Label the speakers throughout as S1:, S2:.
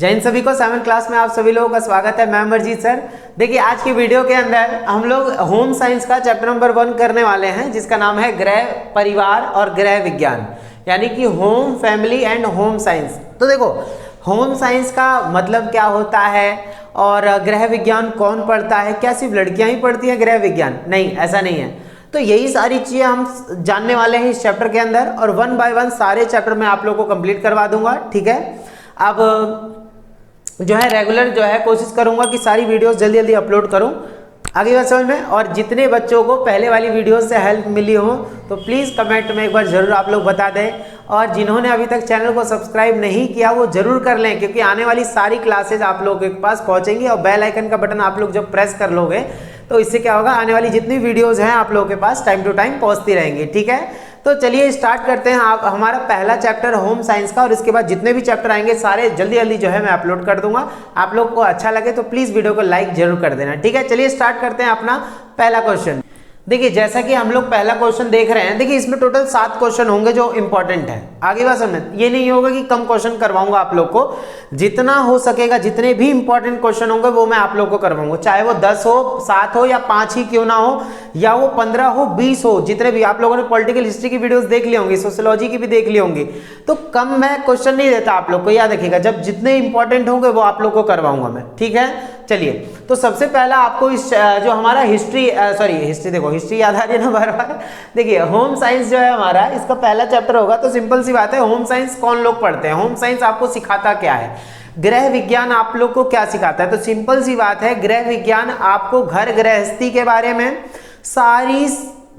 S1: जय हिंद सभी को। 7th क्लास में आप सभी लोगों का स्वागत है। मैं अमरजीत सर। देखिए आज की वीडियो के अंदर हम लोग होम साइंस का चैप्टर नंबर 1 करने वाले हैं, जिसका नाम है गृह परिवार और गृह विज्ञान, यानी कि home family and home science. तो देखो होम साइंस का मतलब क्या होता है और गृह विज्ञान कौन पढ़ता है, क्या सिर्फ लड़कियां ही पढ़ती हैं गृह विज्ञान? नहीं, ऐसा नहीं है। तो यही सारी चीजें हम जानने वाले हैं इस चैप्टर के अंदर, और 1 बाय 1 सारे चैप्टर मैं आप लोगों को कंप्लीट करवा दूंगा। ठीक है, अब जो है रेगुलर जो है कोशिश करूंगा कि सारी वीडियोस जल्दी जल्दी अपलोड करूं, आगे बात समझ में। और जितने बच्चों को पहले वाली वीडियोस से हेल्प मिली हो तो प्लीज़ कमेंट में एक बार ज़रूर आप लोग बता दें, और जिन्होंने अभी तक चैनल को सब्सक्राइब नहीं किया वो ज़रूर कर लें, क्योंकि आने वाली सारी क्लासेज आप लोगों के पास पहुंचेंगी। और बेल आइकन का बटन आप लोग जब प्रेस कर लोगे तो इससे क्या होगा, आने वाली जितनी वीडियोज़ हैं आप लोगों के पास टाइम टू टाइम पहुँचती रहेंगी। ठीक है, तो चलिए स्टार्ट करते हैं आप हमारा पहला चैप्टर होम साइंस का, और इसके बाद जितने भी चैप्टर आएंगे सारे जल्दी जल्दी जो है मैं अपलोड कर दूंगा। आप लोग को अच्छा लगे तो प्लीज वीडियो को लाइक जरूर कर देना। ठीक है, चलिए स्टार्ट करते हैं अपना पहला क्वेश्चन। देखिए जैसा कि हम लोग पहला क्वेश्चन देख रहे हैं, देखिए इसमें टोटल 7 क्वेश्चन होंगे जो इंपॉर्टेंट है। आगे बात समझ, ये नहीं होगा कि कम क्वेश्चन करवाऊंगा आप लोग को, जितना हो सकेगा जितने भी इंपॉर्टेंट क्वेश्चन होंगे वो मैं आप लोग को करवाऊंगा, चाहे वो 10 हो, 7 हो या 5 ही क्यों ना हो, या वो 15 हो, 20 हो, जितने भी। आप लोगों ने पॉलिटिकल हिस्ट्री की वीडियोस देख ली होंगी, सोशियोलॉजी की भी देख ली होंगी, तो कम मैं क्वेश्चन नहीं देता आप लोग को, याद रखिएगा। जब जितने इंपॉर्टेंट होंगे वो आप लोग को करवाऊंगा मैं। ठीक है, चलिए तो सबसे पहला आपको इस जो हमारा हिस्ट्री देखो हिस्ट्री याद आ रही है ना बार बार। देखिए होम साइंस जो है हमारा, इसका पहला चैप्टर होगा, तो सिंपल सी बात है, होम साइंस कौन लोग पढ़ते हैं? होम साइंस आपको सिखाता क्या है? गृह विज्ञान आप लोग को क्या सिखाता है? तो सिंपल सी बात है, गृह विज्ञान आपको घर गृहस्थी के बारे में सारी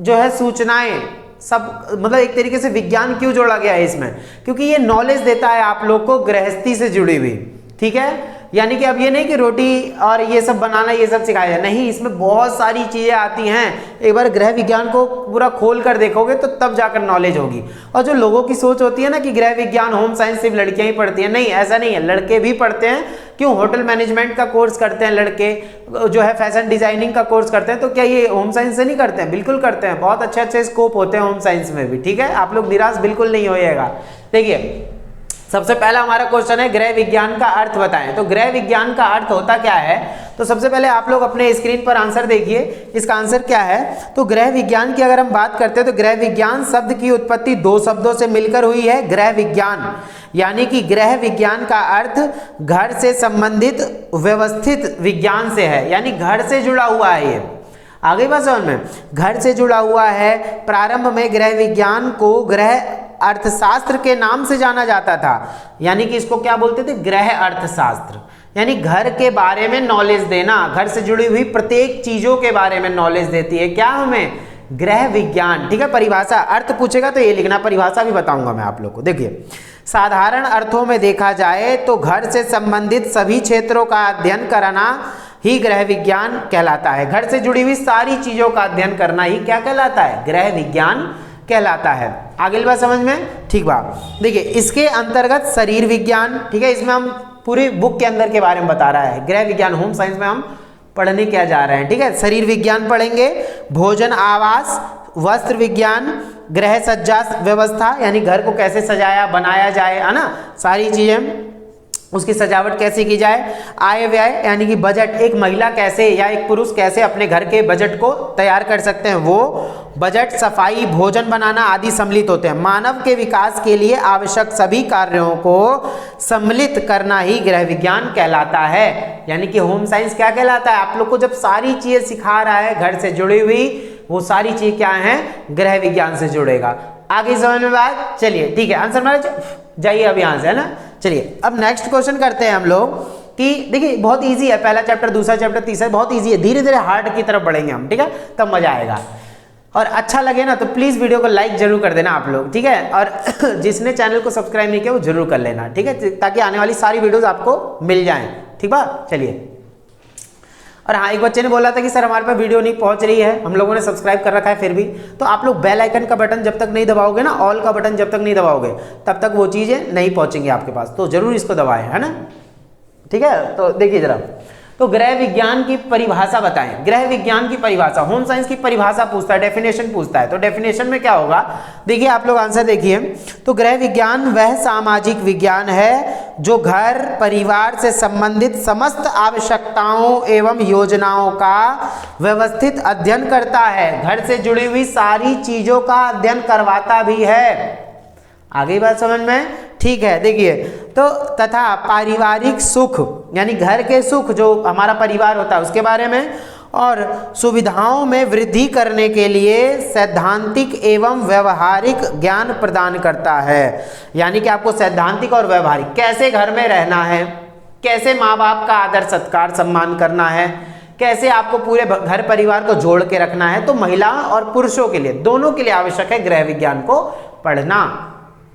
S1: जो है सूचनाएं, सब मतलब एक तरीके से विज्ञान क्यों जोड़ा गया है इसमें, क्योंकि ये नॉलेज देता है आप लोग को गृहस्थी से जुड़ी हुई। ठीक है, यानी कि अब ये नहीं कि रोटी और ये सब बनाना ये सब सिखाया जाए, नहीं, इसमें बहुत सारी चीजें आती हैं। एक बार गृह विज्ञान को पूरा खोल कर देखोगे तो तब जाकर नॉलेज होगी। और जो लोगों की सोच होती है ना कि गृह विज्ञान होम साइंस सिर्फ लड़कियां ही पढ़ती हैं, नहीं, ऐसा नहीं है, लड़के भी पढ़ते हैं। क्यों? होटल मैनेजमेंट का कोर्स करते हैं लड़के, जो है फैशन डिजाइनिंग का कोर्स करते हैं, तो क्या ये होम साइंस से नहीं करते हैं? बिल्कुल करते हैं, बहुत अच्छे अच्छे स्कोप होते हैं होम साइंस में भी। ठीक है, आप लोग निराश बिल्कुल नहीं होइएगा। देखिए सबसे पहला हमारा क्वेश्चन है गृह विज्ञान का अर्थ बताएं। तो गृह विज्ञान का अर्थ होता क्या है? तो सबसे पहले आप लोग अपने स्क्रीन पर आंसर देखिए, इसका आंसर क्या है। तो गृह विज्ञान की अगर हम बात करते हैं तो गृह विज्ञान शब्द की उत्पत्ति 2 शब्दों से मिलकर हुई है। गृह विज्ञान यानी कि गृह विज्ञान का अर्थ घर से संबंधित व्यवस्थित विज्ञान से है, यानी घर से जुड़ा हुआ है। ये आगे बात समझ में, घर से जुड़ा हुआ है। प्रारंभ में गृह विज्ञान को गृह अर्थशास्त्र के नाम से जाना जाता था, यानी कि इसको क्या बोलते थे? गृह अर्थशास्त्र, यानी घर के बारे में नॉलेज देना, घर से जुड़ी हुई प्रत्येक चीजों के बारे में नॉलेज देती है क्या हमें? गृह विज्ञान। ठीक है, परिभाषा अर्थ पूछेगा तो ये लिखना, परिभाषा भी बताऊंगा मैं आप लोग को। देखिए साधारण अर्थों में देखा जाए तो घर से संबंधित सभी क्षेत्रों का अध्ययन कराना ही गृह विज्ञान कहलाता है। घर से जुड़ी हुई सारी चीजों का अध्ययन करना ही क्या कहलाता है? गृह विज्ञान कहलाता है। आगे बात समझ में? ठीक बात। देखिए इसके अंतर्गत शरीर विज्ञान, ठीक है, इसमें हम पूरी बुक के अंदर के बारे में बता रहा है। गृह विज्ञान होम साइंस में हम पढ़ने क्या जा रहे हैं? ठीक है, शरीर विज्ञान पढ़ेंगे, भोजन आवास वस्त्र विज्ञान, गृह सज्जा व्यवस्था, यानी घर को कैसे सजाया बनाया जाए, है ना, सारी चीजें, उसकी सजावट कैसे की जाए। आय व्यय यानी कि बजट, एक महिला कैसे या एक पुरुष कैसे अपने घर के बजट को तैयार कर सकते हैं, वो बजट, सफाई, भोजन बनाना आदि सम्मिलित होते हैं। मानव के विकास के लिए आवश्यक सभी कार्यों को सम्मिलित करना ही गृह विज्ञान कहलाता है। यानी कि होम साइंस क्या कहलाता है? आप लोग को जब सारी चीजें सिखा रहा है घर से जुड़ी हुई, वो सारी चीज क्या है? गृह विज्ञान से जुड़ेगा। आगे समझ में बात? चलिए ठीक है, आंसर मारे जाइए अब यहाँ से, है ना। चलिए अब नेक्स्ट क्वेश्चन करते हैं हम लोग कि देखिए बहुत इजी है, पहला चैप्टर, दूसरा चैप्टर, तीसरा, बहुत इजी है। धीरे धीरे हार्ड की तरफ बढ़ेंगे हम, ठीक है, तब मजा आएगा। और अच्छा लगे ना तो प्लीज वीडियो को लाइक जरूर कर देना आप लोग, ठीक है, और जिसने चैनल को सब्सक्राइब नहीं किया वो जरूर कर लेना, ठीक है, ताकि आने वाली सारी वीडियोस आपको मिल जाएं। ठीक बात, चलिए। और हाँ, एक बच्चे ने बोला था कि सर हमारे पास वीडियो नहीं पहुंच रही है, हम लोगों ने सब्सक्राइब कर रखा है फिर भी, तो आप लोग बेल आइकन का बटन जब तक नहीं दबाओगे ना, ऑल का बटन जब तक नहीं दबाओगे तब तक वो चीज़ें नहीं पहुंचेंगी आपके पास, तो जरूर इसको दबाएं, है ना। ठीक है, तो देखिए जरा, तो ग्रह विज्ञान की परिभाषा बताएं। ग्रह विज्ञान की परिभाषा, होम साइंस की परिभाषा पूछता है, डेफिनेशन पूछता है। तो डेफिनेशन में क्या होगा, देखिए आप लोग आंसर देखिए। तो ग्रह विज्ञान वह सामाजिक विज्ञान है जो घर परिवार से संबंधित समस्त आवश्यकताओं एवं योजनाओं का व्यवस्थित अध्ययन करता है। घर से जुड़ी हुई सारी चीजों का अध्ययन करवाता भी है। आगे बात समझ में, ठीक है। देखिए, तो तथा पारिवारिक सुख यानी घर के सुख जो हमारा परिवार होता है उसके बारे में, और सुविधाओं में वृद्धि करने के लिए सैद्धांतिक एवं व्यवहारिक ज्ञान प्रदान करता है। यानी कि आपको सैद्धांतिक और व्यवहारिक, कैसे घर में रहना है, कैसे माँ बाप का आदर सत्कार सम्मान करना है, कैसे आपको पूरे घर परिवार को जोड़ के रखना है। तो महिला और पुरुषों के लिए, दोनों के लिए आवश्यक है गृह विज्ञान को पढ़ना।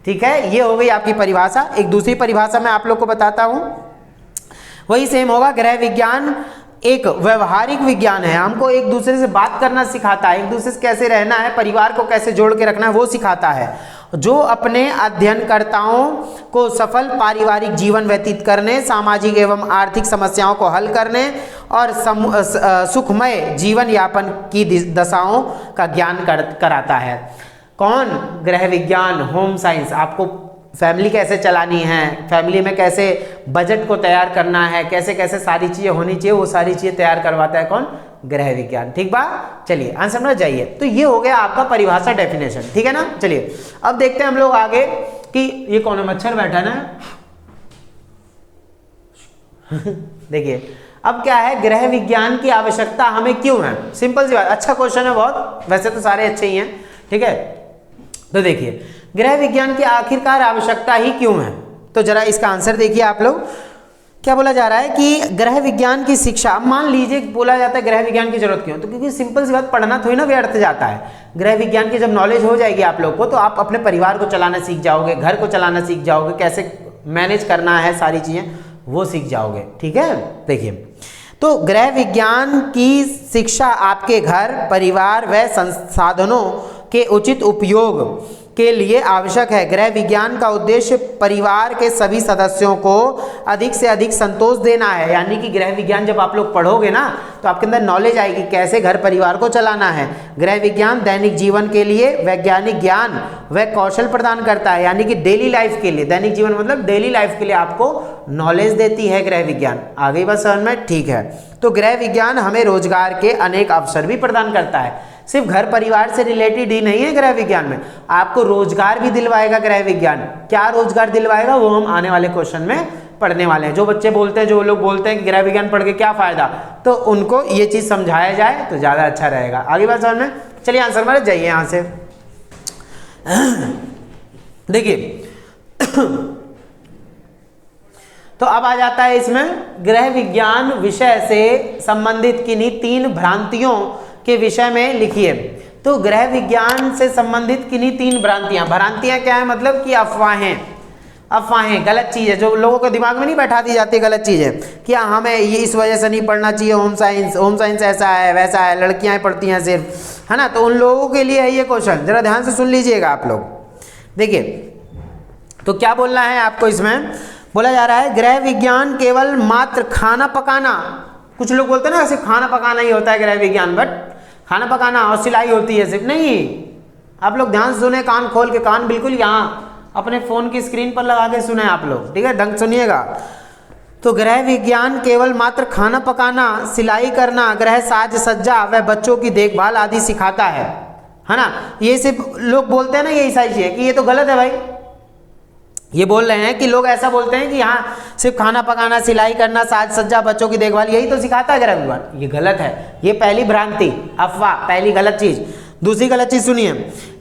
S1: ठीक है, ये हो गई आपकी परिभाषा। एक दूसरी परिभाषा मैं आप लोग को बताता हूं, वही सेम होगा। गृह विज्ञान एक व्यवहारिक विज्ञान है, हमको एक दूसरे से बात करना सिखाता है, एक दूसरे से कैसे रहना है, परिवार को कैसे जोड़ के रखना है वो सिखाता है, जो अपने अध्ययनकर्ताओं को सफल पारिवारिक जीवन व्यतीत करने, सामाजिक एवं आर्थिक समस्याओं को हल करने और सुखमय जीवन यापन की दशाओं का ज्ञान कराता है। कौन? गृह विज्ञान, होम साइंस। आपको फैमिली कैसे चलानी है, फैमिली में कैसे बजट को तैयार करना है, कैसे कैसे सारी चीजें होनी चाहिए, वो सारी चीजें तैयार करवाता है कौन? गृह विज्ञान। ठीक बा, चलिए आंसर में जाइए। तो ये हो गया आपका परिभाषा, डेफिनेशन। ठीक है ना, चलिए अब देखते हैं हम लोग आगे कि ये कौन है, मच्छर बैठा ना देखिए अब क्या है, गृह विज्ञान की आवश्यकता हमें क्यों है। सिंपल सी बात, अच्छा क्वेश्चन है बहुत, वैसे तो सारे अच्छे ही हैं। ठीक है, तो देखिए गृह विज्ञान की आखिरकार आवश्यकता ही क्यों है। तो जरा इसका आंसर देखिए आप लोग। क्या बोला जा रहा है कि गृह विज्ञान की शिक्षा, अब मान लीजिए बोला जाता है गृह विज्ञान की जरूरत क्यों, तो क्योंकि सिंपल सी बात, पढ़ना थोड़ी ना व्यर्थ जाता है। गृह विज्ञान की जब नॉलेज हो जाएगी आप लोग को, तो आप अपने परिवार को चलाना सीख जाओगे, घर को चलाना सीख जाओगे, कैसे मैनेज करना है सारी चीजें वो सीख जाओगे। ठीक है, देखिए तो गृह विज्ञान की शिक्षा आपके घर परिवार व संसाधनों के उचित उपयोग के लिए आवश्यक है। गृह विज्ञान का उद्देश्य परिवार के सभी सदस्यों को अधिक से अधिक संतोष देना है। यानी कि गृह विज्ञान जब आप लोग पढ़ोगे ना, तो आपके अंदर नॉलेज आएगी कैसे घर परिवार को चलाना है। गृह विज्ञान दैनिक जीवन के लिए वैज्ञानिक ज्ञान व कौशल प्रदान करता है। यानी कि डेली लाइफ के लिए, दैनिक जीवन मतलब डेली लाइफ के लिए आपको नॉलेज देती है गृह विज्ञान। आगे बस समझ में, ठीक है। तो गृह विज्ञान हमें रोजगार के अनेक अवसर भी प्रदान करता है। सिर्फ घर परिवार से रिलेटेड ही नहीं है गृह विज्ञान में, आपको रोजगार भी दिलवाएगा गृह विज्ञान। क्या रोजगार दिलवाएगा वो हम आने वाले क्वेश्चन में पढ़ने वाले हैं। जो बच्चे बोलते हैं, जो लोग बोलते हैं कि गृह विज्ञान पढ़ के क्या फायदा, तो उनको ये चीज समझाया जाए तो ज्यादा अच्छा रहेगा। आगे बात समझ में, चलिए आंसर में जाइए यहां से। देखिए तो अब आ जाता है इसमें गृह विज्ञान विषय से संबंधित किन्हीं 3 भ्रांतियों के विषय में लिखिए। तो गृह विज्ञान से संबंधित किन्हीं 3 भ्रांतियां क्या है, मतलब कि अफवाहें गलत चीज है जो लोगों के दिमाग में नहीं बैठा दी जाती, गलत चीज है कि हमें ये इस वजह से नहीं पढ़ना चाहिए होम साइंस ऐसा है वैसा है, लड़कियां पढ़ती हैं सिर्फ, है ना। तो उन लोगों के लिए है ये क्वेश्चन, जरा ध्यान से सुन लीजिएगा आप लोग। देखिए तो क्या बोलना है आपको, इसमें बोला जा रहा है गृह विज्ञान केवल मात्र खाना पकाना, कुछ लोग बोलते हैं ना सिर्फ खाना पकाना ही होता है गृह विज्ञान, बट खाना पकाना और सिलाई होती है सिर्फ नहीं। आप लोग ध्यान से सुने, कान खोल के, कान बिल्कुल यहाँ अपने फोन की स्क्रीन पर लगा के सुने आप लोग, ठीक है, ढंग सुनिएगा। तो गृह विज्ञान केवल मात्र खाना पकाना, सिलाई करना, गृह साज सज्जा व बच्चों की देखभाल आदि सिखाता है ना। ये सिर्फ लोग बोलते हैं ना ये ईसाई है कि ये तो गलत है भाई। ये बोल रहे हैं कि लोग ऐसा बोलते हैं कि यहाँ सिर्फ खाना पकाना, सिलाई करना, साज सज्जा, बच्चों की देखभाल यही तो सिखाता है गृह विज्ञान। ये गलत है, ये पहली भ्रांति, अफवाह, पहली गलत चीज। दूसरी गलत चीज सुनिए,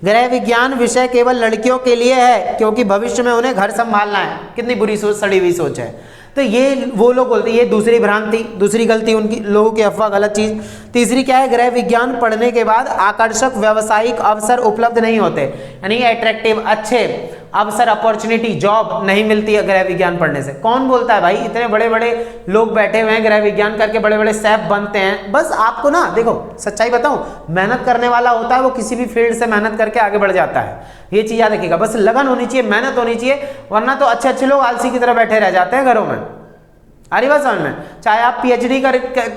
S1: गृह विज्ञान विषय केवल लड़कियों के लिए है क्योंकि भविष्य में उन्हें घर संभालना है। कितनी बुरी सोच, सड़ी हुई सोच है। तो ये वो लोग बोलते हैं, ये दूसरी भ्रांति, दूसरी गलती उनकी, लोगों की अफवाह, गलत चीज। तीसरी क्या है, गृह विज्ञान पढ़ने के बाद आकर्षक व्यावसायिक अवसर उपलब्ध नहीं होते, यानी अट्रैक्टिव अच्छे अवसर, अपॉर्चुनिटी, जॉब नहीं मिलती है गृह विज्ञान पढ़ने से। कौन बोलता है भाई, इतने बड़े बड़े लोग बैठे हुए हैं गृह विज्ञान करके, बड़े बड़े शेफ बनते हैं। बस आपको ना देखो सच्चाई बताऊं, मेहनत करने वाला होता है वो किसी भी फील्ड से मेहनत करके आगे बढ़ जाता है, ये चीज याद रखिएगा। बस लगन होनी चाहिए, मेहनत होनी चाहिए, वरना तो अच्छे अच्छे लोग आलसी की तरह बैठे रह जाते हैं घरों में। आ रही बात समझ में, चाहे आप PhD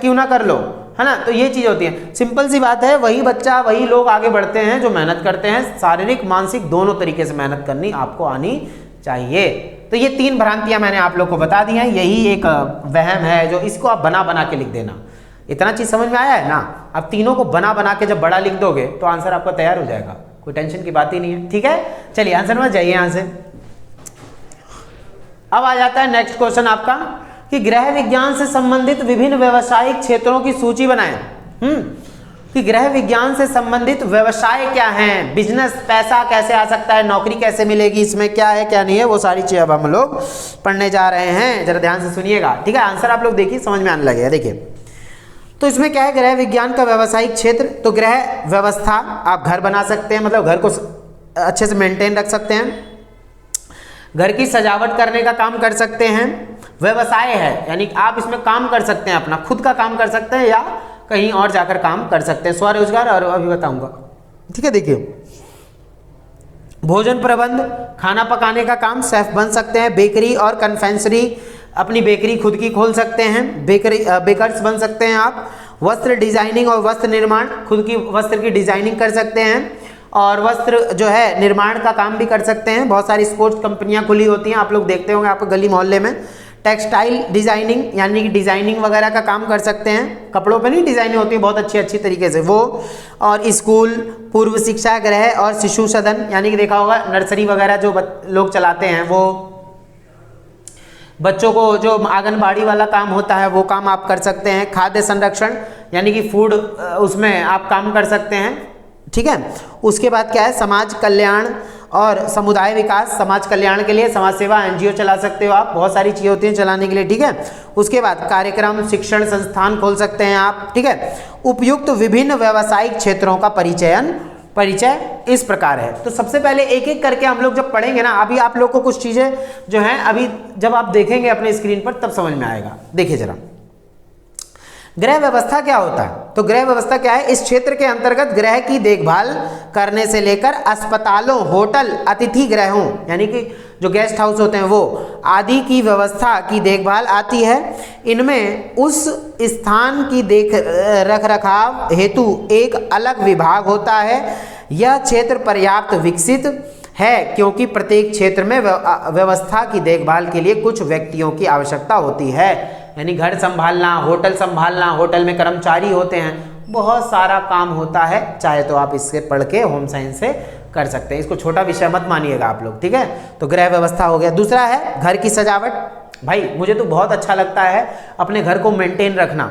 S1: क्यों ना कर लो, है ना। तो ये चीज़ होती है, सिंपल सी बात है। वही बच्चा, वही लोग आगे बढ़ते हैं जो मेहनत करते हैं, शारीरिक मानसिक दोनों तरीके से मेहनत करनी आपको आनी चाहिए। तो ये 3 भ्रांतियां मैंने आप लोग को बता दी हैं, यही एक वहम है जो इसको आप बना बना के लिख देना। इतना चीज़ समझ में आया है ना। अब तीनों को बना बना के जब बड़ा लिख दोगे तो आंसर आपका तैयार हो जाएगा, कोई टेंशन की बात ही नहीं है, ठीक है। चलिए आंसर में जाइए यहाँ से। अब आ जाता है नेक्स्ट क्वेश्चन आपका कि गृह विज्ञान से संबंधित विभिन्न व्यवसायिक क्षेत्रों की सूची बनाएं। कि गृह विज्ञान से संबंधित व्यवसाय क्या हैं, बिजनेस, पैसा कैसे आ सकता है, नौकरी कैसे मिलेगी, इसमें क्या है क्या नहीं है, वो सारी चीज़ अब हम लोग पढ़ने जा रहे हैं। जरा ध्यान से सुनिएगा, ठीक है। आंसर आप लोग देखिए, समझ में आने लगेगा। देखिए तो इसमें क्या है, गृह विज्ञान का व्यवसायिक क्षेत्र। तो गृह व्यवस्था, आप घर बना सकते हैं, मतलब घर को अच्छे से मेंटेन रख सकते हैं, घर की सजावट करने का काम कर सकते हैं। व्यवसाय है यानी आप इसमें काम कर सकते हैं, अपना खुद का काम कर सकते हैं या कहीं और जाकर काम कर सकते हैं, स्वरोजगार, और अभी बताऊंगा, ठीक है। देखिए भोजन प्रबंध, खाना पकाने का काम, शेफ बन सकते हैं। बेकरी और कन्फेक्शनरी, अपनी बेकरी खुद की खोल सकते हैं, बेकर्स बन सकते हैं आप। वस्त्र डिजाइनिंग और वस्त्र निर्माण, खुद की वस्त्र की डिजाइनिंग कर सकते हैं और वस्त्र जो है निर्माण का काम भी कर सकते हैं। बहुत सारी स्पोर्ट्स कंपनियां खुली होती हैं, आप लोग देखते होंगे आपको गली मोहल्ले में। टेक्सटाइल डिजाइनिंग यानी कि डिजाइनिंग वगैरह का काम कर सकते हैं, कपड़ों पे नहीं डिजाइनिंग होती है बहुत अच्छी तरीके से वो। और स्कूल, पूर्व शिक्षा गृह और शिशु सदन, यानी कि देखा होगा नर्सरी वगैरह जो लोग चलाते हैं, वो बच्चों को जो आंगनबाड़ी वाला काम होता है वो काम आप कर सकते हैं। खाद्य संरक्षण यानी कि फूड, उसमें आप काम कर सकते हैं, ठीक है। उसके बाद क्या है, समाज कल्याण और समुदाय विकास, समाज कल्याण के लिए समाज सेवा NGO चला सकते हो आप, बहुत सारी चीज़ें होती हैं चलाने के लिए, ठीक है। उसके बाद कार्यक्रम शिक्षण संस्थान खोल सकते हैं आप, ठीक है। उपयुक्त विभिन्न व्यावसायिक क्षेत्रों का परिचय इस प्रकार है। तो सबसे पहले एक एक करके हम लोग जब पढ़ेंगे ना, अभी आप लोग को कुछ चीज़ें जो हैं अभी जब आप देखेंगे अपने स्क्रीन पर तब समझ में आएगा। देखिए जरा, गृह व्यवस्था क्या होता है। तो गृह व्यवस्था क्या है, इस क्षेत्र के अंतर्गत गृह की देखभाल करने से लेकर अस्पतालों, होटल, अतिथि गृहों यानी कि जो गेस्ट हाउस होते हैं वो आदि की व्यवस्था की देखभाल आती है। इनमें उस स्थान की रख रखाव हेतु एक अलग विभाग होता है। यह क्षेत्र पर्याप्त विकसित है क्योंकि प्रत्येक क्षेत्र में व्यवस्था की देखभाल के लिए कुछ व्यक्तियों की आवश्यकता होती है। यानी घर संभालना, होटल संभालना, होटल में कर्मचारी होते हैं, बहुत सारा काम होता है। चाहे तो आप इससे पढ़ के होम साइंस से कर सकते हैं, इसको छोटा विषय मत मानिएगा आप लोग, ठीक है। तो गृह व्यवस्था हो गया। दूसरा है घर की सजावट। भाई मुझे तो बहुत अच्छा लगता है अपने घर को मेंटेन रखना,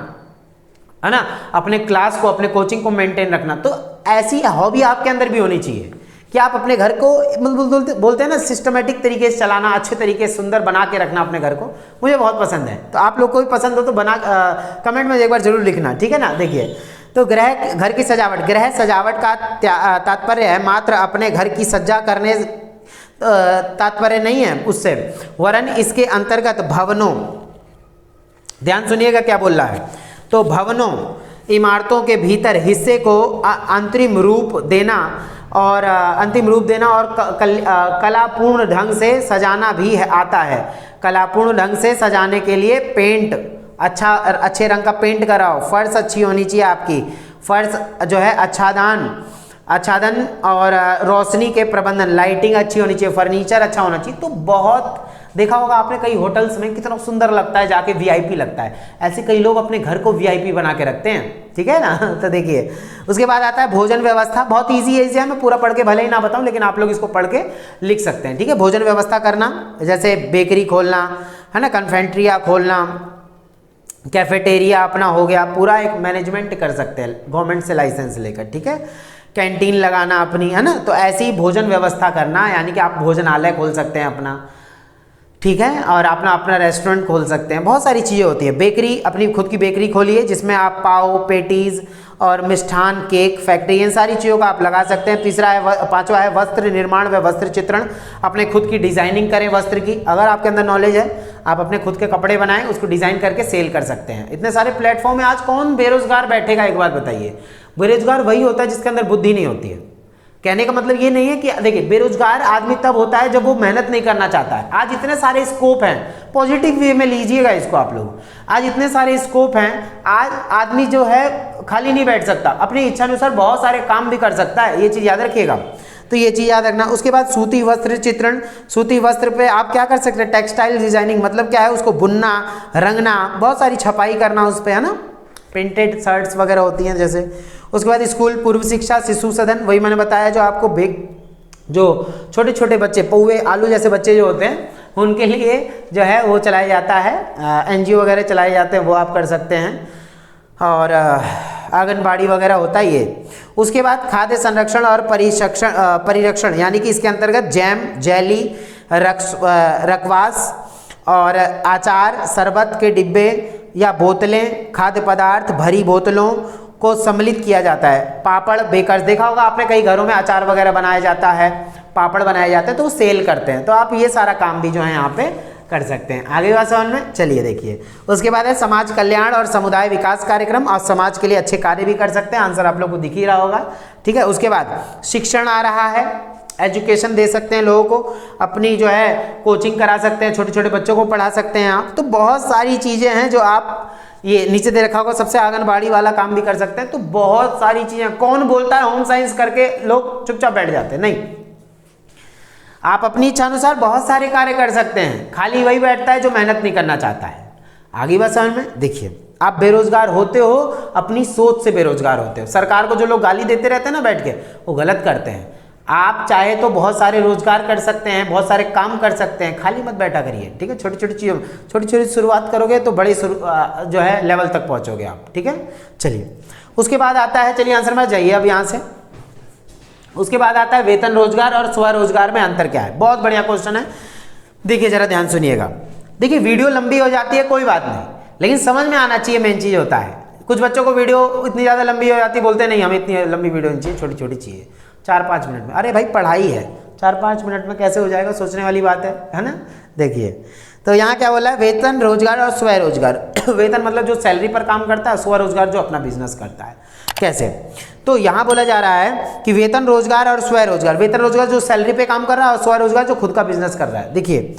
S1: है ना, अपने क्लास को, अपने कोचिंग को मेंटेन रखना। तो ऐसी हॉबी आपके अंदर भी होनी चाहिए कि आप अपने घर को बोलते हैं ना सिस्टमेटिक तरीके से चलाना, अच्छे तरीके से सुंदर बना के रखना अपने घर को। मुझे बहुत पसंद है, तो आप लोग को भी पसंद हो तो कमेंट में एक बार जरूर लिखना, ठीक है ना। देखिए तो घर की सजावट, गृह सजावट का तात्पर्य है मात्र अपने घर की सज्जा करने तात्पर्य नहीं है उससे, वरन इसके अंतर्गत भवनों, ध्यान सुनिएगा क्या बोल रहा है, तो भवनों, इमारतों के भीतर हिस्से को अंतरिम रूप देना और कलापूर्ण ढंग से सजाना भी आता है। कलापूर्ण ढंग से सजाने के लिए पेंट, अच्छे रंग का पेंट कराओ, फर्श अच्छी होनी चाहिए आपकी, फर्श जो है आच्छादन और रोशनी के प्रबंधन, लाइटिंग अच्छी होनी चाहिए, फर्नीचर अच्छा होना चाहिए। तो बहुत देखा होगा आपने कई होटल्स में कितना सुंदर लगता है, जाके VIP लगता है। ऐसे कई लोग अपने घर को VIP बना के रखते हैं, ठीक है ना। तो देखिए उसके बाद आता है भोजन व्यवस्था। बहुत इजी है, मैं पूरा पढ़ के भले ही ना बताऊं लेकिन आप लोग इसको पढ़ के लिख सकते हैं, ठीक है। भोजन व्यवस्था करना, जैसे बेकरी खोलना, है ना, कन्फेक्शनरिया खोलना, कैफेटेरिया अपना हो गया, पूरा एक मैनेजमेंट कर सकते हैं गवर्नमेंट से लाइसेंस लेकर, ठीक है। कैंटीन लगाना अपनी, है ना। तो ऐसी ही भोजन व्यवस्था करना, यानी कि आप भोजनालय खोल सकते हैं अपना, ठीक है, और अपना रेस्टोरेंट खोल सकते हैं। बहुत सारी चीज़ें होती है। बेकरी, अपनी खुद की बेकरी खोलिए जिसमें आप पाव, पेटीज और मिष्ठान, केक फैक्ट्री, इन सारी चीज़ों का आप लगा सकते हैं। पांचवा है वस्त्र निर्माण व वस्त्र चित्रण, अपने खुद की डिज़ाइनिंग करें वस्त्र की। अगर आपके अंदर नॉलेज है, आप अपने खुद के कपड़े बनाएं, उसको डिज़ाइन करके सेल कर सकते हैं। इतने सारे प्लेटफॉर्म है, आज कौन बेरोजगार बैठेगा, एक बात बताइए। बेरोजगार वही होता है जिसके अंदर बुद्धि नहीं होती है, कहने का मतलब ये नहीं है कि देखिए बेरोजगार आदमी तब होता है जब वो मेहनत नहीं करना चाहता है। आज इतने सारे स्कोप हैं, पॉजिटिव वे में लीजिएगा इसको आप लोग, आज इतने सारे स्कोप हैं, आज आदमी जो है खाली नहीं बैठ सकता, अपनी इच्छा अनुसार बहुत सारे काम भी कर सकता है, ये चीज़ याद रखिएगा। तो ये चीज़ याद रखना। उसके बाद सूती वस्त्र चित्रण, सूती वस्त्र पे आप क्या कर सकते हैं, टेक्सटाइल डिजाइनिंग, मतलब क्या है उसको बुनना, रंगना, बहुत सारी छपाई करना उस पर, है ना, प्रिंटेड शर्ट्स वगैरह होती हैं जैसे। उसके बाद स्कूल, पूर्व शिक्षा, शिशु सदन, वही मैंने बताया जो आपको जो छोटे छोटे बच्चे, पौवे आलू जैसे बच्चे जो होते हैं उनके लिए जो है वो चलाया जाता है, NGO वगैरह चलाए जाते हैं, वो आप कर सकते हैं। और आंगनबाड़ी वगैरह होता ही है। उसके बाद खाद्य संरक्षण और परिरक्षण, यानी कि इसके अंतर्गत जैम, जेली, रकवास और अचार, शरबत के डिब्बे या बोतलें, खाद्य पदार्थ, भरी बोतलों को सम्मिलित किया जाता है। पापड़, बेकर्स, देखा होगा आपने कई घरों में अचार वगैरह बनाया जाता है, पापड़ बनाए जाते हैं, तो वो सेल करते हैं। तो आप ये सारा काम भी जो है यहाँ पे कर सकते हैं। आगे बात समझ में, चलिए देखिए। उसके बाद है समाज कल्याण और समुदाय विकास कार्यक्रम, और समाज के लिए अच्छे कार्य भी कर सकते हैं, आंसर आप लोग को दिख ही रहा होगा, ठीक है। उसके बाद शिक्षण आ रहा है, एजुकेशन दे सकते हैं लोगों को, अपनी जो है कोचिंग करा सकते हैं, छोटे छोटे बच्चों को पढ़ा सकते हैं आप। तो बहुत सारी चीज़ें हैं जो आप, ये नीचे दे रखा होगा सबसे आंगनबाड़ी वाला काम भी कर सकते हैं। तो बहुत सारी चीज़ें, कौन बोलता है होम साइंस करके लोग चुपचाप बैठ जाते हैं, नहीं, आप अपनी इच्छा अनुसार बहुत सारे कार्य कर सकते हैं, खाली वही बैठता है जो मेहनत नहीं करना चाहता है। आगे बात समझ में, देखिए आप बेरोजगार होते हो, अपनी सोच से बेरोजगार होते हो। सरकार को जो लोग गाली देते रहते हैं ना बैठ के, वो गलत करते हैं। आप चाहे तो बहुत सारे रोजगार कर सकते हैं, बहुत सारे काम कर सकते हैं, खाली मत बैठा करिए, ठीक है। छोटी छोटी चीज़ों, छोटी छोटी शुरुआत करोगे तो बड़े जो है लेवल तक पहुंचोगे आप, ठीक है। चलिए उसके बाद आता है, चलिए आंसर में जाइए अब यहाँ से। उसके बाद आता है वेतन रोजगार और स्वरोजगार में अंतर क्या है। बहुत बढ़िया क्वेश्चन है, देखिए जरा ध्यान सुनिएगा। देखिए वीडियो लंबी हो जाती है कोई बात नहीं, लेकिन समझ में आना चाहिए, मेन चीज़ होता है। कुछ बच्चों को वीडियो इतनी ज़्यादा लंबी हो जाती है, बोलते नहीं हमें इतनी लंबी वीडियो नहीं चाहिए, छोटी छोटी चाहिए, 4-5 मिनट में। अरे भाई पढ़ाई है, 4-5 मिनट में कैसे हो जाएगा, सोचने वाली बात है ना। देखिए तो यहाँ क्या बोला है, वेतन रोजगार और स्वरोजगार। वेतन मतलब जो सैलरी पर काम करता है, स्वरोजगार जो अपना बिजनेस करता है। कैसे, तो यहाँ बोला जा रहा है कि वेतन रोजगार और स्वरोजगार। वेतन रोजगार जो सैलरी पे काम कर रहा है, और स्वरोजगार जो खुद का बिजनेस कर रहा है। देखिए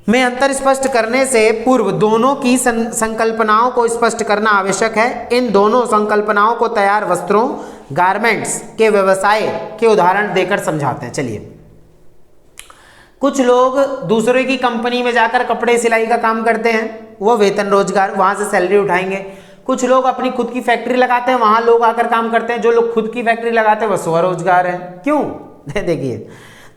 S1: में अंतर स्पष्ट करने से पूर्व दोनों की संकल्पनाओं को स्पष्ट करना आवश्यक है। इन दोनों संकल्पनाओं को तैयार वस्त्रों, गारमेंट्स के व्यवसाय के उदाहरण देकर समझाते हैं। चलिए, कुछ लोग दूसरे की कंपनी में जाकर कपड़े सिलाई का काम करते हैं, वो वेतन रोजगार, वहां से सैलरी उठाएंगे। कुछ लोग अपनी खुद की फैक्ट्री लगाते हैं, वहां लोग आकर काम करते हैं। जो लोग खुद की फैक्ट्री लगाते हैं वो स्वरोजगार है। क्यों, देखिए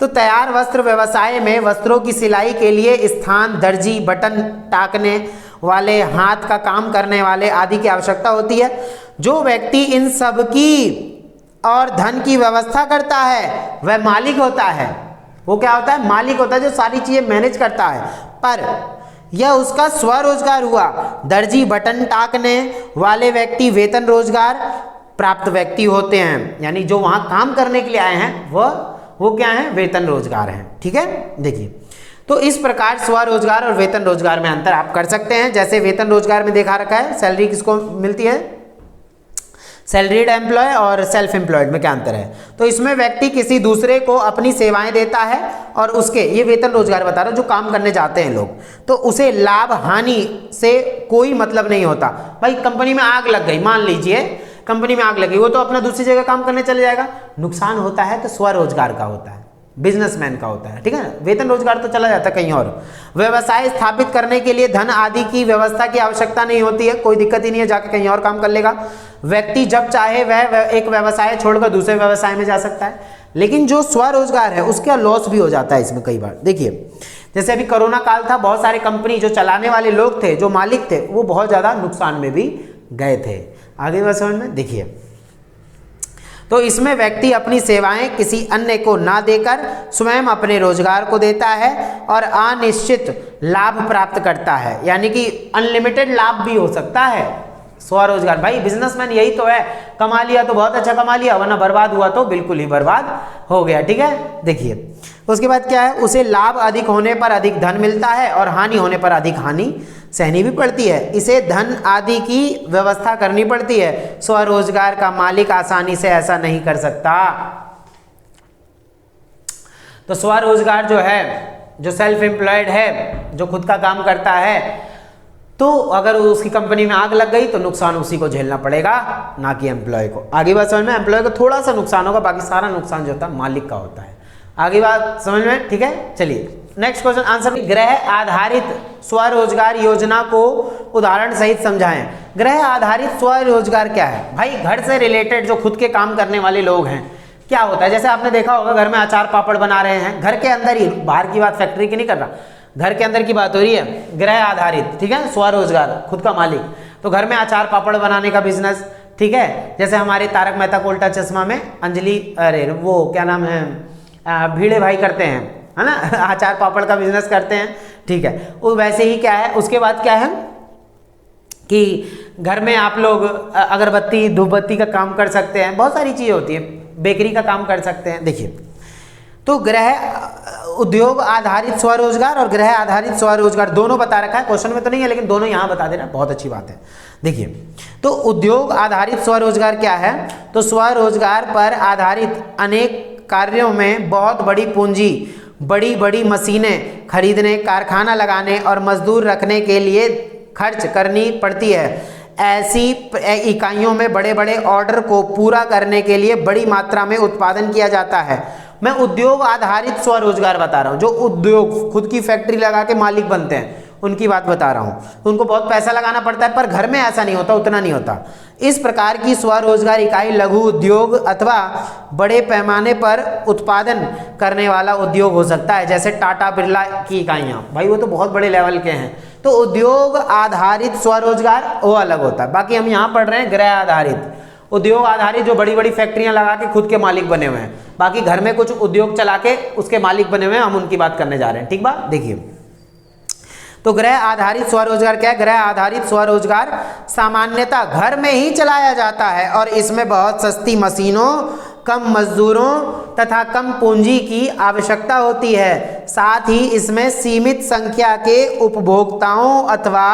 S1: तो तैयार वस्त्र व्यवसाय में वस्त्रों की सिलाई के लिए स्थान, दर्जी, बटन टाकने वाले, हाथ का काम करने वाले आदि की आवश्यकता होती है। जो व्यक्ति इन सब की और धन की व्यवस्था करता है वह मालिक होता है। वो क्या होता है, मालिक होता है, जो सारी चीजें मैनेज करता है। पर यह उसका स्वरोजगार हुआ। दर्जी, बटन टाकने वाले व्यक्ति वेतन रोजगार प्राप्त व्यक्ति होते हैं, यानी जो वहां काम करने के लिए आए हैं वो क्या है, वेतन रोजगार है, ठीक है। देखिए तो इस प्रकार स्वरोजगार और वेतन रोजगार में अंतर आप कर सकते हैं। जैसे वेतन रोजगार में देखा रखा है, सैलरी किसको मिलती है, सैलरीड एम्प्लॉय और सेल्फ एम्प्लॉयड में क्या अंतर है। तो इसमें व्यक्ति किसी दूसरे को अपनी सेवाएं देता है और उसके, ये वेतन रोजगार बता रहा हूं, जो काम करने जाते हैं लोग, तो उसे लाभ हानि से कोई मतलब नहीं होता। भाई कंपनी में आग लग गई, मान लीजिए कंपनी में आग लगी, वो तो अपना दूसरी जगह काम करने चले जाएगा। नुकसान होता है तो स्वरोजगार का होता है, बिजनेसमैन का होता है, ठीक है ना। वेतन रोजगार तो चला जाता है कहीं और। व्यवसाय स्थापित करने के लिए धन आदि की व्यवस्था की आवश्यकता नहीं होती है, कोई दिक्कत ही नहीं है, जाके कहीं और काम कर लेगा। व्यक्ति जब चाहे वह एक व्यवसाय छोड़कर दूसरे व्यवसाय में जा सकता है। लेकिन जो स्वरोजगार है उसका लॉस भी हो जाता है इसमें कई बार। देखिए जैसे अभी कोरोना काल था, बहुत सारे कंपनी जो चलाने वाले लोग थे, जो मालिक थे, वो बहुत ज़्यादा नुकसान में भी गए थे। आगे बात समझ में, देखिए तो इसमें व्यक्ति अपनी सेवाएं किसी अन्य को ना देकर स्वयं अपने रोजगार को देता है और अनिश्चित लाभ प्राप्त करता है, यानी कि अनलिमिटेड लाभ भी हो सकता है स्वरोजगार। भाई बिजनेसमैन यही तो है, कमा लिया तो बहुत अच्छा कमा लिया, वरना बर्बाद हुआ तो बिल्कुल ही बर्बाद हो गया, ठीक है। देखिए उसके बाद क्या है, उसे लाभ अधिक होने पर अधिक धन मिलता है और हानि होने पर अधिक हानि सहनी भी पड़ती है। इसे धन आदि की व्यवस्था करनी पड़ती है। स्वरोजगार का मालिक आसानी से ऐसा नहीं कर सकता। तो स्वरोजगार जो है, जो सेल्फ एम्प्लॉयड है, जो खुद का काम करता है, तो अगर उसकी कंपनी में आग लग गई तो नुकसान उसी को झेलना पड़ेगा, ना कि एम्प्लॉय को। आगे बात समझ में? एम्प्लॉय को थोड़ा सा नुकसान होगा, बाकी सारा नुकसान जो होता है मालिक का होता है। आगे बात समझ में? ठीक है, चलिए नेक्स्ट क्वेश्चन आंसर। गृह आधारित स्वरोजगार योजना को उदाहरण सहित समझाएं। गृह आधारित स्वरोजगार क्या है? भाई घर से रिलेटेड जो खुद के काम करने वाले लोग हैं, क्या होता है, जैसे आपने देखा होगा घर में अचार पापड़ बना रहे हैं, घर के अंदर ही, बाहर की बात, फैक्ट्री की नहीं कर रहा, घर के अंदर की बात हो रही है, गृह आधारित, ठीक है, स्वरोजगार, खुद का मालिक। तो घर में अचार पापड़ बनाने का बिजनेस, ठीक है, जैसे हमारे तारक मेहता का उल्टा चश्मा में अंजलि, अरे वो क्या नाम है, भिड़े भाई करते हैं, है ना, अचार पापड़ का बिजनेस करते हैं, ठीक है, वो वैसे ही क्या है। उसके बाद क्या है कि घर में आप लोग अगरबत्ती धूपबत्ती का काम कर सकते हैं, बहुत सारी चीज़ें होती है, बेकरी का काम कर सकते हैं। देखिए, तो गृह उद्योग आधारित स्वरोजगार और गृह आधारित स्वरोजगार दोनों बता रखा है, क्वेश्चन में तो नहीं है लेकिन दोनों यहाँ बता देना, बहुत अच्छी बात है। देखिए, तो उद्योग आधारित स्वरोजगार क्या है? तो स्वरोजगार पर आधारित अनेक कार्यों में बहुत बड़ी पूंजी, बड़ी बड़ी मशीनें खरीदने, कारखाना लगाने और मजदूर रखने के लिए खर्च करनी पड़ती है। ऐसी इकाइयों में बड़े बड़े ऑर्डर को पूरा करने के लिए बड़ी मात्रा में उत्पादन किया जाता है। मैं उद्योग आधारित स्वरोजगार बता रहा हूँ, जो उद्योग खुद की फैक्ट्री लगा के मालिक बनते हैं उनकी बात बता रहा हूँ। उनको बहुत पैसा लगाना पड़ता है, पर घर में ऐसा नहीं होता, उतना नहीं होता। इस प्रकार की स्वरोजगार इकाई लघु उद्योग अथवा बड़े पैमाने पर उत्पादन करने वाला उद्योग हो सकता है, जैसे टाटा बिरला की इकाइयाँ, भाई वो तो बहुत बड़े लेवल के हैं। तो उद्योग आधारित स्वरोजगार वो अलग होता है। बाकी हम यहाँ पढ़ रहे हैं गृह आधारित। उद्योग आधारित जो बड़ी बड़ी फैक्ट्रियां लगा के खुद के मालिक बने हुए हैं, बाकी घर में कुछ उद्योग चला के उसके मालिक बने हुए हैं, हम उनकी बात करने जा रहे हैं, ठीक बात। देखिए, तो गृह आधारित स्वरोजगार क्या है? गृह आधारित स्वरोजगार सामान्यतः घर में ही चलाया जाता है और इसमें बहुत सस्ती मशीनों, कम मजदूरों तथा कम पूंजी की आवश्यकता होती है। साथ ही इसमें सीमित संख्या के उपभोक्ताओं अथवा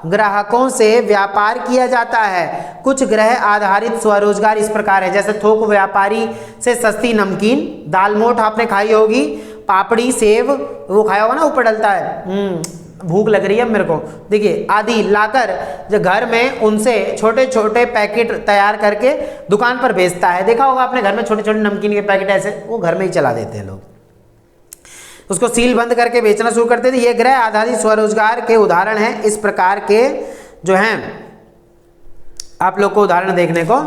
S1: ग्राहकों से व्यापार किया जाता है। कुछ गृह आधारित स्वरोजगार इस प्रकार है, जैसे थोक व्यापारी से सस्ती नमकीन, दालमोठ आपने खाई होगी, पापड़ी, सेव वो खाया होगा ना, ऊपर डलता है, भूख लग रही है मेरे को, देखिए, आदि लाकर जो घर में उनसे छोटे छोटे पैकेट तैयार करके दुकान पर बेचता है। देखा होगा आपने, घर में छोटे छोटे नमकीन के पैकेट ऐसे वो घर में ही चला देते हैं लोग, उसको सील बंद करके बेचना शुरू करते थे। ये गृह आधारित स्वरोजगार के उदाहरण हैं। इस प्रकार के जो हैं आप लोग को उदाहरण देखने को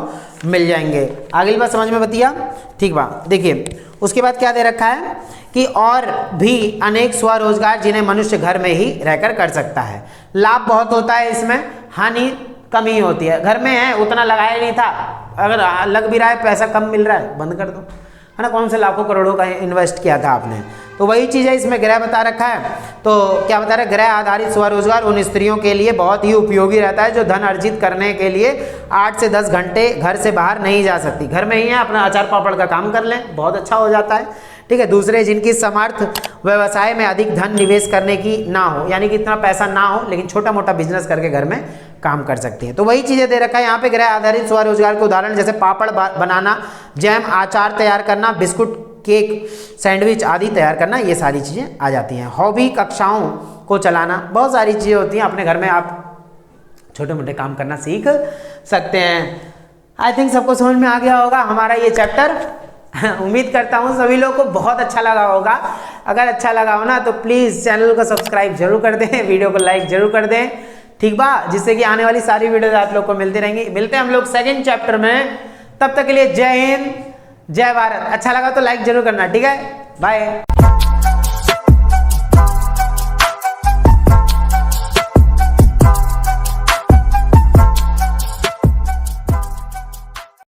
S1: मिल जाएंगे। अगली बात समझ में बतिया, ठीक बात। देखिए, उसके बाद क्या दे रखा है कि और भी अनेक स्वरोजगार जिन्हें मनुष्य घर में ही रहकर कर सकता है। लाभ बहुत होता है इसमें, हानि कम ही होती है। घर में है उतना लगाया नहीं था, अगर लग भी रहा है, पैसा कम मिल रहा है, बंद कर दो, है ना। कौन से लाखों करोड़ों का इन्वेस्ट किया था आपने, तो वही चीज़ है इसमें गृह बता रखा है। तो क्या बता रहे, गृह आधारित स्वरोजगार उन स्त्रियों के लिए बहुत ही उपयोगी रहता है जो धन अर्जित करने के लिए 8 से 10 घंटे घर से बाहर नहीं जा सकती, घर में ही है, अपना अचार पापड़ का काम कर लें, बहुत अच्छा हो जाता है, ठीक है। दूसरे, जिनकी समर्थ व्यवसाय में अधिक धन निवेश करने की ना हो, यानी कि इतना पैसा ना हो लेकिन छोटा मोटा बिजनेस करके घर में काम कर सकती हैं। तो वही चीज़ें दे रखा है यहाँ पे गृह आधारित स्वरोजगार के उदाहरण, जैसे पापड़ बनाना, जैम, आचार तैयार करना, बिस्कुट, केक, सैंडविच आदि तैयार करना, ये सारी चीज़ें आ जाती हैं। हॉबी कक्षाओं को चलाना, बहुत सारी चीज़ें होती हैं, अपने घर में आप छोटे मोटे काम करना सीख सकते हैं। आई थिंक सबको समझ में आ गया होगा हमारा ये चैप्टर। उम्मीद करता हूँ सभी लोगों को बहुत अच्छा लगा होगा। अगर अच्छा लगा हो ना तो प्लीज़ चैनल को सब्सक्राइब जरूर कर दें, वीडियो को लाइक जरूर कर दें, ठीक बा, जिससे कि आने वाली सारी वीडियोज आप लोग को मिलती रहेंगी। मिलते हैं हम लोग सेकंड चैप्टर में, तब तक के लिए जय हिंद, जय भारत। अच्छा लगा तो लाइक जरूर करना, ठीक है, बाय।